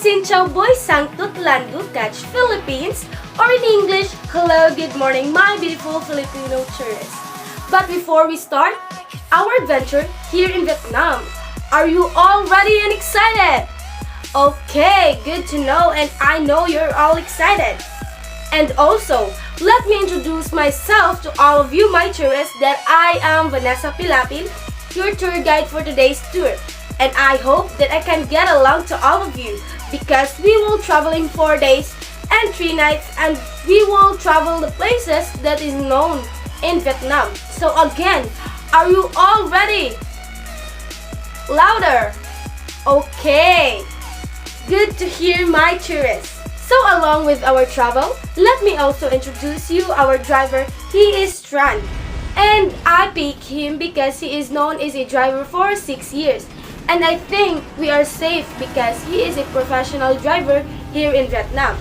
Xin chào buhay Sangtut Landu Catch Philippines, or in English, hello, good morning, my beautiful Filipino tourists. But before we start our adventure here in Vietnam, are you all ready and excited? Okay, good to know, and I know you're all excited. And also, let me introduce myself to all of you, my tourists, that I am Vanessa Pilapil, your tour guide for today's tour. And I hope that I can get along to all of you because we will traveling 4 days and 3 nights, and we will travel the places that is known in Vietnam. So again, are you all ready? Louder! Okay, good to hear, my tourists. So along with our travel, let me also introduce you our driver. He is Tran, and I pick him because he is known as a driver for 6 years. And I think we are safe because he is a professional driver here in Vietnam.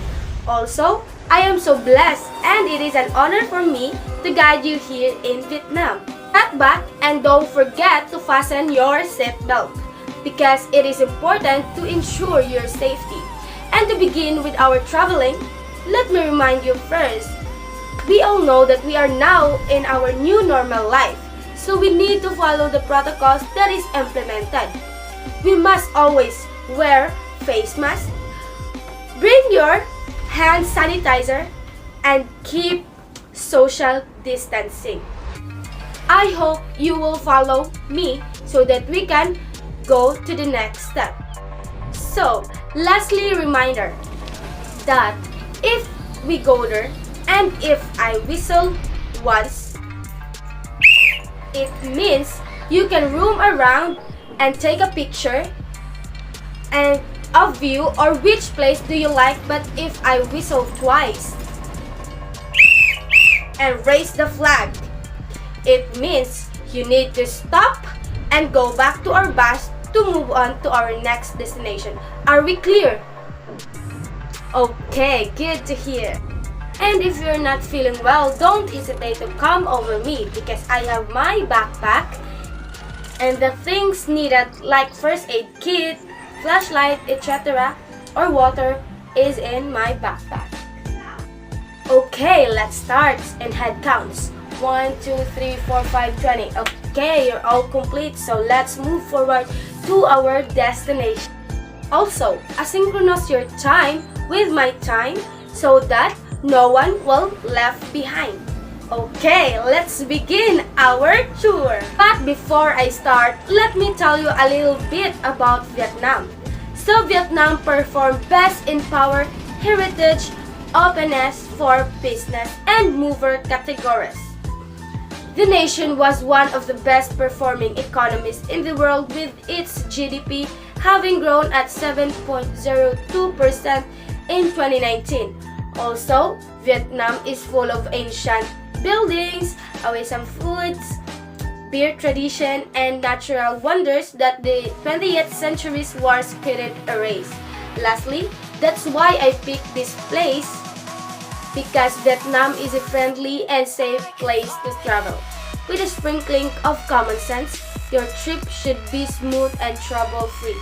Also, I am so blessed, and it is an honor for me to guide you here in Vietnam. Sit back and don't forget to fasten your seatbelt because it is important to ensure your safety. And to begin with our traveling, let me remind you first, we all know that we are now in our new normal life, so we need to follow the protocols that is implemented. We must always wear face mask, bring your hand sanitizer, and keep social distancing. I hope you will follow me so that we can go to the next step. So, lastly, reminder that if we go there and if I whistle once, it means you can roam around and take a picture and of you or which place do you like. But if I whistle twice and raise the flag, it means you need to stop and go back to our bus to move on to our next destination. Are we clear? Okay, good to hear. And if you're not feeling well, don't hesitate to come over me because I have my backpack and the things needed like first aid kit, flashlight, etc. or water is in my backpack. Okay, let's start and head counts. 1, 2, 3, 4, 5, 20. Okay, you're all complete, so let's move forward to our destination. Also, asynchronize your time with my time so that no one will left behind. Okay, let's begin our tour. But before I start, let me tell you a little bit about Vietnam. So Vietnam performed best in power, heritage, openness for business, and mover categories. The nation was one of the best performing economies in the world with its GDP having grown at 7.02% in 2019. Also, Vietnam is full of ancient buildings, awesome foods, beer tradition, and natural wonders that the 20th century's wars couldn't erase. Lastly, that's why I picked this place because Vietnam is a friendly and safe place to travel. With a sprinkling of common sense, your trip should be smooth and trouble-free.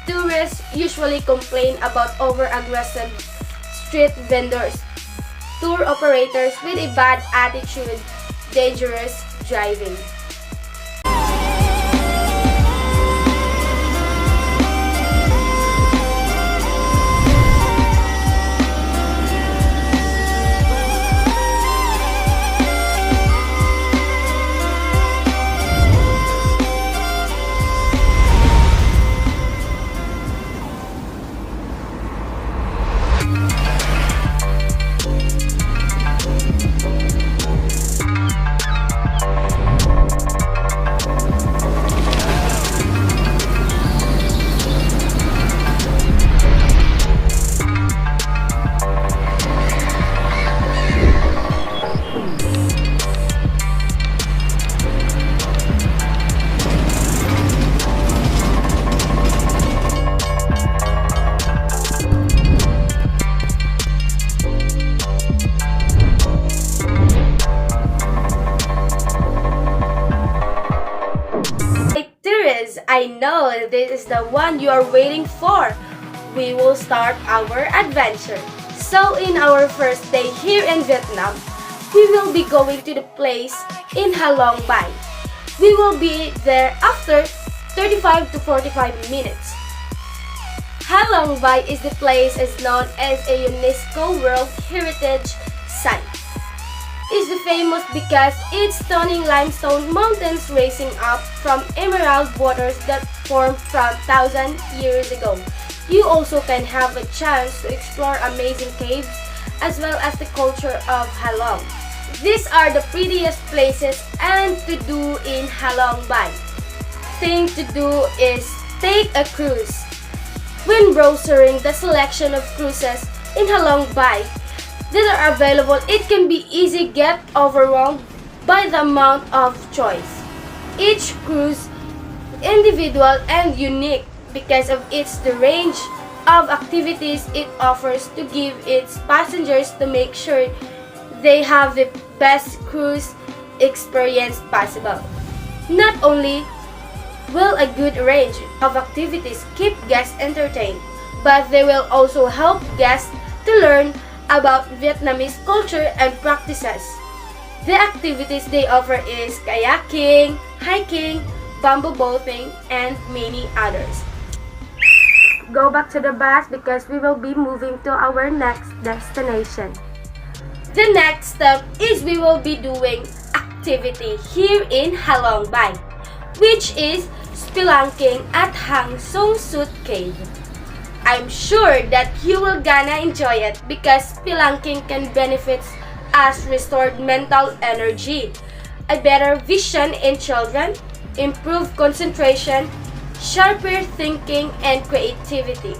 Tourists usually complain about over-aggressive street vendors, tour operators with a bad attitude, dangerous driving. I know this is the one you are waiting for. we will start our adventure. So in our first day here in Vietnam, we will be going to the place in Halong Bay. We will be there after 35 to 45 minutes. Halong Bay is the place is known as a UNESCO World Heritage Site. It's famous because its stunning limestone mountains rising up from emerald waters that formed from 1,000 years ago. You also can have a chance to explore amazing caves as well as the culture of Halong. These are the prettiest places and to do in Halong Bay. Thing to do is take a cruise. When browsing the selection of cruises in Halong Bay that are available, it can be easy get overwhelmed by the amount of choice. Each cruise individual and unique because of the range of activities it offers to give its passengers to make sure they have the best cruise experience possible. Not only will a good range of activities keep guests entertained, but they will also help guests to learn about Vietnamese culture and practices. The activities they offer is kayaking, hiking, bamboo boating, and many others. Go back to the bus because we will be moving to our next destination. The next step is we will be doing activity here in Halong Bay, which is spelunking at Hang Sung Sut Cave. I'm sure that you will gonna enjoy it because spelunking can benefit us restored mental energy, a better vision in children, improved concentration, sharper thinking, and creativity.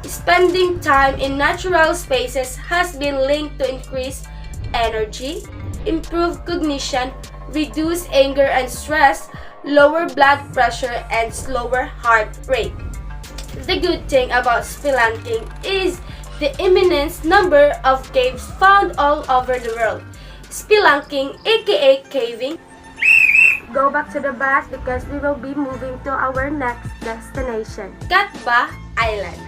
Spending time in natural spaces has been linked to increased energy, improved cognition, reduced anger and stress, lower blood pressure, and slower heart rate. The good thing about spelunking is the immense number of caves found all over the world. Spelunking, aka caving. Go back to the bus because we will be moving to our next destination, Cat Ba Island.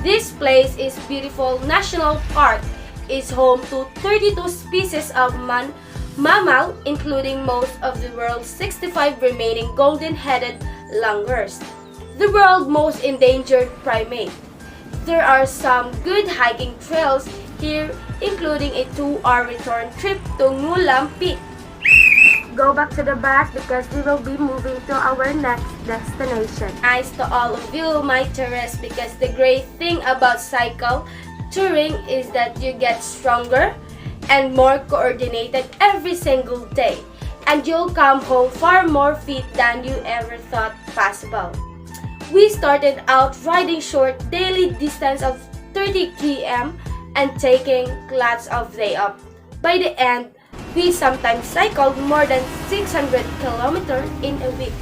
This place is beautiful national park. Is home to 32 species of mammal, including most of the world's 65 remaining golden-headed langurs, the world's most endangered primate. There are some good hiking trails here, including a 2-hour return trip to Ngulam Peak. Go back to the bus because we will be moving to our next destination. Nice to all of you, my tourists, because the great thing about cycle touring is that you get stronger and more coordinated every single day, and you'll come home far more fit than you ever thought possible. We started out riding short daily distance of 30 km and taking lots of day off. By the end, we sometimes cycled more than 600 kilometers in a week.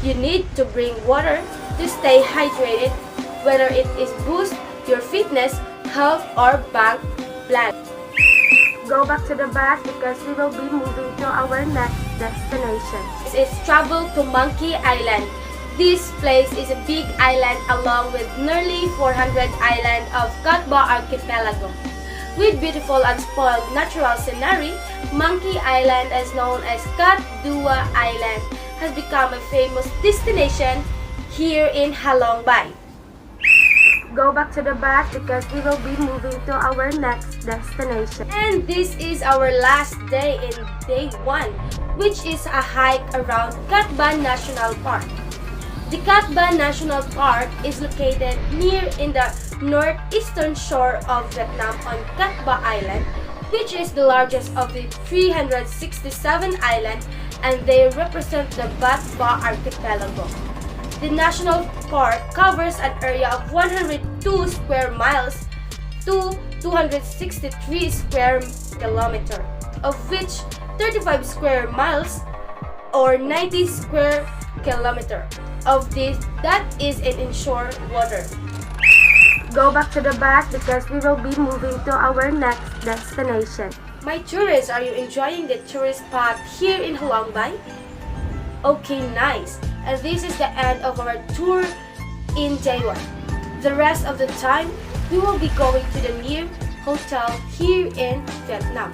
You need to bring water to stay hydrated, whether it is boost your fitness, health, or bank blood. Go back to the bus because we will be moving to our next destination. This is travel to Monkey Island. This place is a big island along with nearly 400 islands of Cat Ba archipelago. With beautiful and spoiled natural scenery, Monkey Island, as known as Cat Dua Island, has become a famous destination here in Halong Bay. Go back to the bus because we will be moving to our next destination. And this is our last day in day 1, which is a hike around Cat Ba National Park. The Cat Ba National Park is located near in the northeastern shore of Vietnam on Cat Ba Island, which is the largest of the 367 islands, and they represent the Cat Ba archipelago. The national park covers an area of 102 square miles to 263 square kilometers, of which 35 square miles or 90 square kilometers of this that is in inshore water. Go back to the bus because we will be moving to our next destination. My tourists, are you enjoying the tourist spot here in Halong Bay? Okay, nice. And this is the end of our tour in day 1. The rest of the time, we will be going to the near hotel here in Vietnam,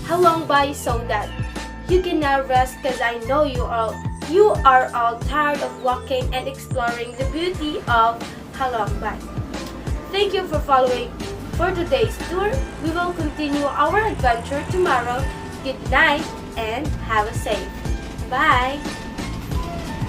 Halong Bay, so that you can now rest because I know you are all tired of walking and exploring the beauty of Halong Bay. Thank you for following for today's tour. We will continue our adventure tomorrow. Good night and have a safe. Bye!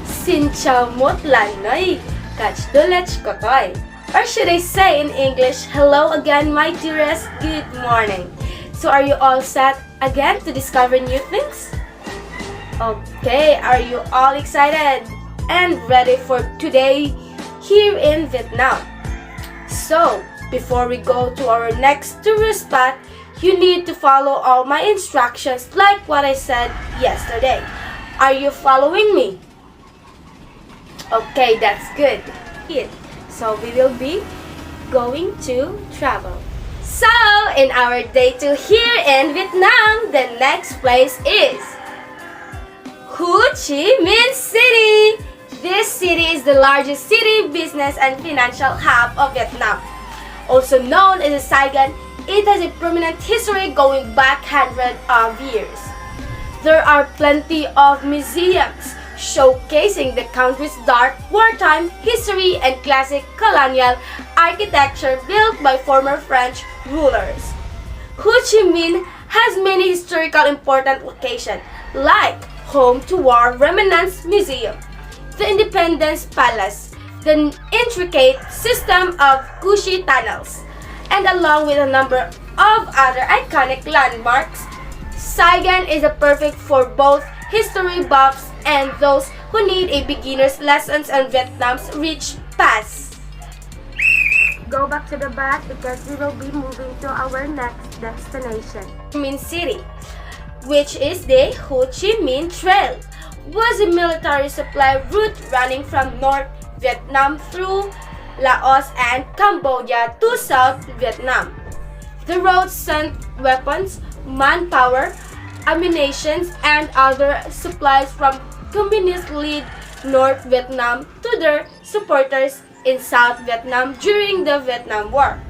Xin chào một lần nữa, catch the lech kotoy. Or should I say in English, hello again my dearest, good morning. So are you all set again to discover new things? Okay, are you all excited and ready for today here in Vietnam? So, before we go to our next tourist spot, you need to follow all my instructions like what I said yesterday. Are you following me? Okay, that's good. So we will be going to travel. So, in our day 2 here in Vietnam, the next place is Ho Chi Minh City. This city is the largest city, business, and financial hub of Vietnam. Also known as Saigon, it has a prominent history going back hundreds of years. There are plenty of museums showcasing the country's dark wartime history and classic colonial architecture built by former French rulers. Ho Chi Minh has many historical important locations like home to War Remnants Museum, the Independence Palace, the intricate system of Cu-Chi tunnels, and along with a number of other iconic landmarks, Saigon is a perfect for both history buffs and those who need a beginner's lessons on Vietnam's rich past. Go back to the back because we will be moving to our next destination. Ho Chi Minh City, which is the Ho Chi Minh Trail, was a military supply route running from North Vietnam through Laos and Cambodia to South Vietnam. The road sent weapons, manpower, ammunition, and other supplies from communist-led North Vietnam to their supporters in South Vietnam during the Vietnam War.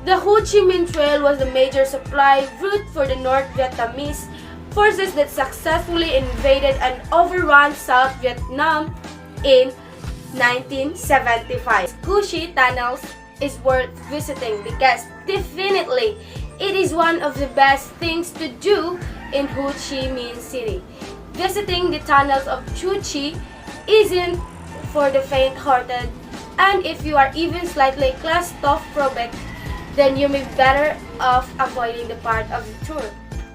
The Ho Chi Minh Trail was a major supply route for the North Vietnamese forces that successfully invaded and overran South Vietnam in 1975. Cu-Chi tunnels is worth visiting because definitely it is one of the best things to do in Ho Chi Minh City. Visiting the tunnels of Cu-Chi isn't for the faint-hearted, and if you are even slightly claustrophobic, then you may be better off avoiding the part of the tour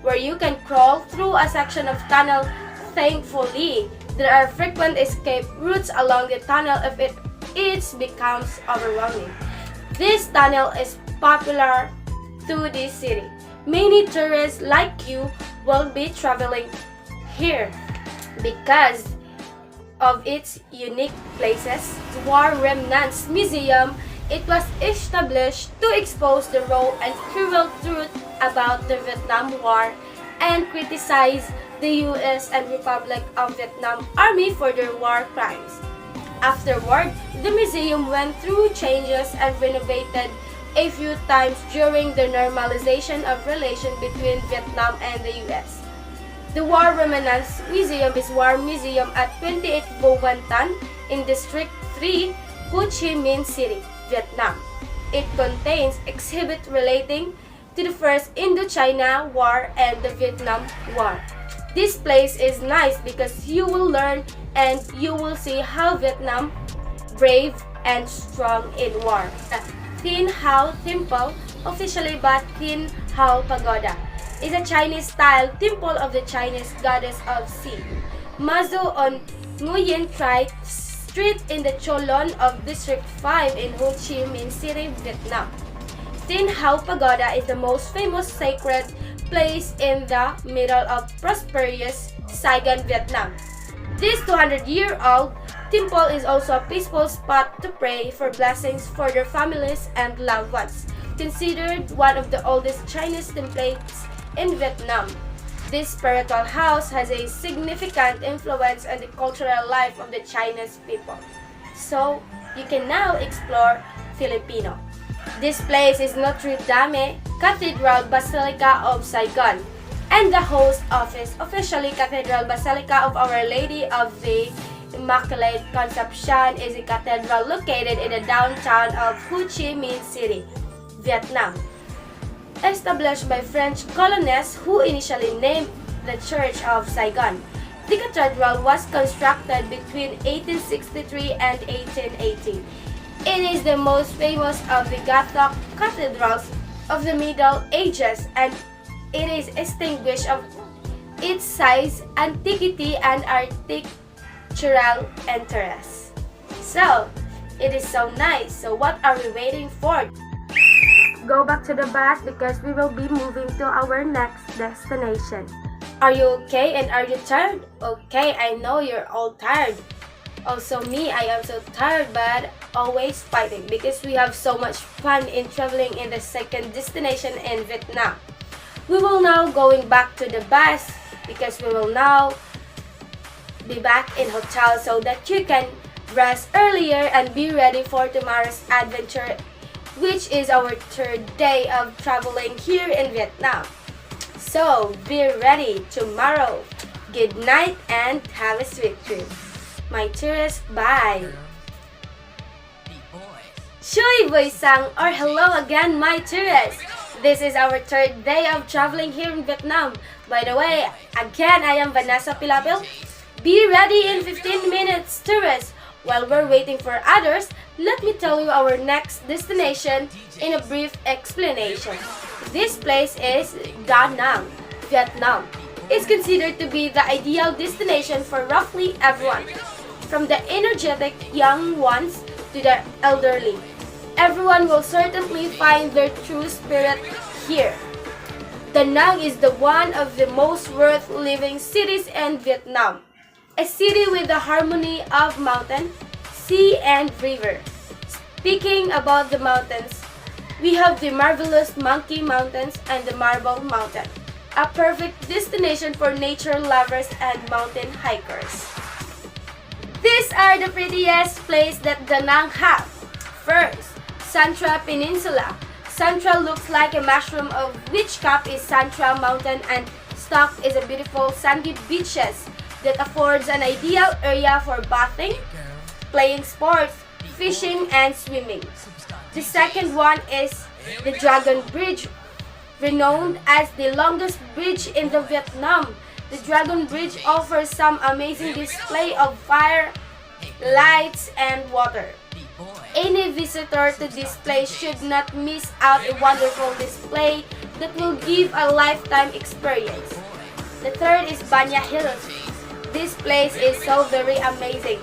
where you can crawl through a section of tunnel. Thankfully, there are frequent escape routes along the tunnel if it becomes overwhelming. This tunnel is popular to this city. Many tourists like you will be traveling here because of its unique places. War Remnants Museum, it was established to expose the raw and cruel truth about the Vietnam War and criticize the U.S. and Republic of Vietnam Army for their war crimes. Afterward, the museum went through changes and renovated a few times during the normalization of relations between Vietnam and the U.S. The War Remnants Museum is War Museum at 28 Vo Van Tan in District 3, Ho Chi Minh City, Vietnam. It contains exhibits relating to the First Indochina War and the Vietnam War. This place is nice because you will learn and you will see how Vietnam brave and strong in war. Tin Hau Temple, officially Ba Tin Hau Pagoda, is a Chinese-style temple of the Chinese goddess of sea. Mazu on Nguyen Tri Street in the Cholon of District 5 in Ho Chi Minh City, Vietnam. Tin Hau Pagoda is the most famous sacred place in the middle of prosperous Saigon, Vietnam. This 200-year-old temple is also a peaceful spot to pray for blessings for their families and loved ones. Considered one of the oldest Chinese temples in Vietnam, this spiritual house has a significant influence on the cultural life of the Chinese people. So, you can now explore Filipino. This place is Notre Dame Cathedral Basilica of Saigon, and the host office officially Cathedral Basilica of Our Lady of the Immaculate Conception is a cathedral located in the downtown of Ho Chi Minh City, Vietnam. Established by French colonists who initially named the Church of Saigon, the cathedral was constructed between 1863 and 1880. It is the most famous of the Gothic cathedrals of the Middle Ages, and it is distinguished of its size, antiquity, and architectural interest. So, it is so nice. So what are we waiting for? Go back to the bus because we will be moving to our next destination. Are you okay and are you tired? Okay, I know you're all tired. Also me, I am so tired but always fighting because we have so much fun in traveling in the second destination in Vietnam. We will now going back to the bus because we will now be back in hotel so that you can rest earlier and be ready for tomorrow's adventure, which is our third day of traveling here in Vietnam. So, be ready tomorrow. Good night and have a sweet dream. My tourists, bye! Shui Boy Sang, or hello again, my tourists! This is our third day of traveling here in Vietnam. By the way, again, I am Vanessa Pilapil. Be ready in 15 minutes, tourists! While we're waiting for others, let me tell you our next destination in a brief explanation. This place is Da Nang, Vietnam. It's considered to be the ideal destination for roughly everyone, from the energetic young ones to the elderly. Everyone will certainly find their true spirit here. Da Nang is the one of the most worth living cities in Vietnam. A city with the harmony of mountain, sea, and river. Speaking about the mountains, we have the marvelous Monkey Mountains and the Marble Mountain, a perfect destination for nature lovers and mountain hikers. These are the prettiest places that Da Nang have. First, Santra Peninsula. Santra looks like a mushroom, of which cap is Santra Mountain, and Stock is a beautiful sandy beaches that affords an ideal area for bathing, playing sports, fishing, and swimming. The second one is the Dragon Bridge, renowned as the longest bridge in the Vietnam. The Dragon Bridge offers some amazing display of fire, lights, and water. Any visitor to this place should not miss out a wonderful display that will give a lifetime experience. The third is Banya Hills. This place is so very amazing.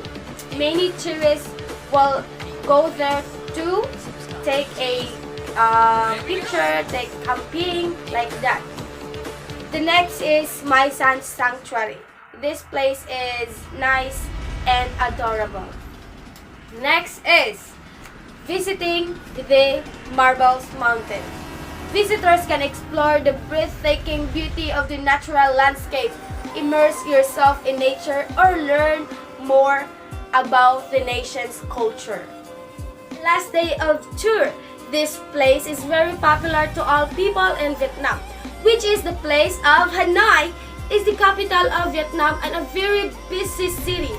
Many tourists will go there to take a picture, take camping, like that. The next is My Son Sanctuary. This place is nice and adorable. Next is visiting the Marble Mountain. Visitors can explore the breathtaking beauty of the natural landscape, immerse yourself in nature, or learn more about the nation's culture. Last day of tour. This place is very popular to all people in Vietnam, which is the place of Hanoi, is the capital of Vietnam and a very busy city.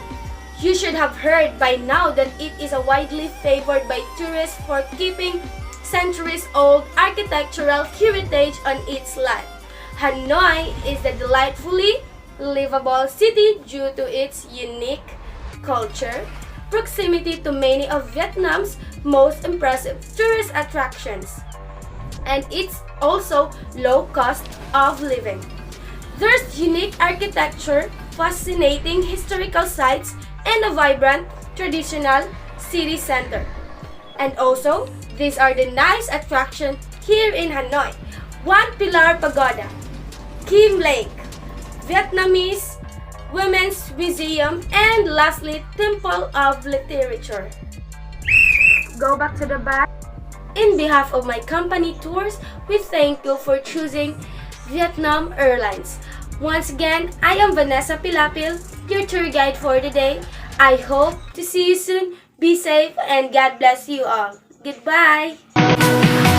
You should have heard by now that it is widely favored by tourists for keeping centuries-old architectural heritage on its land. Hanoi is a delightfully livable city due to its unique culture, proximity to many of Vietnam's most impressive tourist attractions, and its also low cost of living. There's unique architecture, fascinating historical sites, and a vibrant traditional city center. And also, these are the nice attractions here in Hanoi. One Pilar Pagoda, Kim Lake, Vietnamese Women's Museum, and lastly, Temple of Literature. Go back to the back. In behalf of my company tours, we thank you for choosing Vietnam Airlines. Once again, I am Vanessa Pilapil, your tour guide for the day. I hope to see you soon. Be safe and God bless you all. Goodbye!